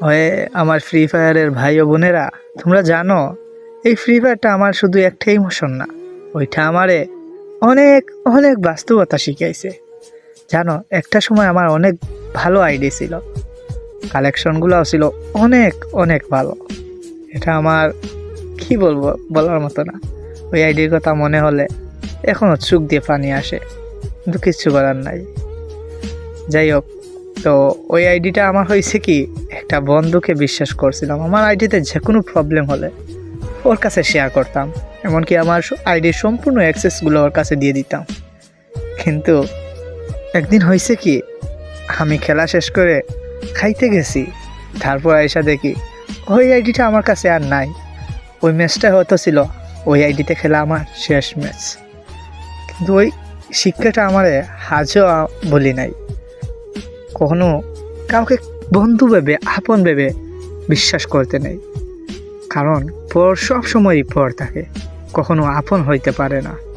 হয়ে আমার ফ্রি ফায়ারের ভাই ও বোনেরা, তোমরা জানো এই ফ্রি ফায়ারটা আমার শুধু একটা ইমোশন না, ওইটা আমারে অনেক অনেক বাস্তবতা শিখাইছে। জানো, একটা সময় আমার অনেক ভালো আইডি ছিল, কালেকশনগুলোও ছিল অনেক অনেক ভালো। এটা আমার কি বলবো, বলার মতো না। ওই আইডির কথা মনে হলে এখনও চোখ দিয়ে পানি আসে, কিন্তু কিচ্ছু করার নাই। যাই হোক, তো ওই আইডিটা আমার হয়েছে কি, একটা বন্ধুকে বিশ্বাস করছিলাম। আমার আইডিতে যে কোনো প্রবলেম হলে ওর কাছে শেয়ার করতাম, এমনকি আমার আইডির সম্পূর্ণ অ্যাক্সেসগুলো ওর কাছে দিয়ে দিতাম। কিন্তু একদিন হয়েছে কি, আমি খেলা শেষ করে খাইতে গেছি, তারপর আইসা দেখি ওই আইডিটা আমার কাছে আর নাই। ওই ম্যাচটা হয়তো ছিল ওই আইডিতে খেলা আমার শেষ ম্যাচ। কিন্তু ওই শিক্ষাটা আমারে আজও বলি নাই। কখনো কাউকে বন্ধু ভেবে, আপন ভেবে বিশ্বাস করতে নেই, কারণ পর সব সময়ই পর থাকে, কখনো আপন হইতে পারে না।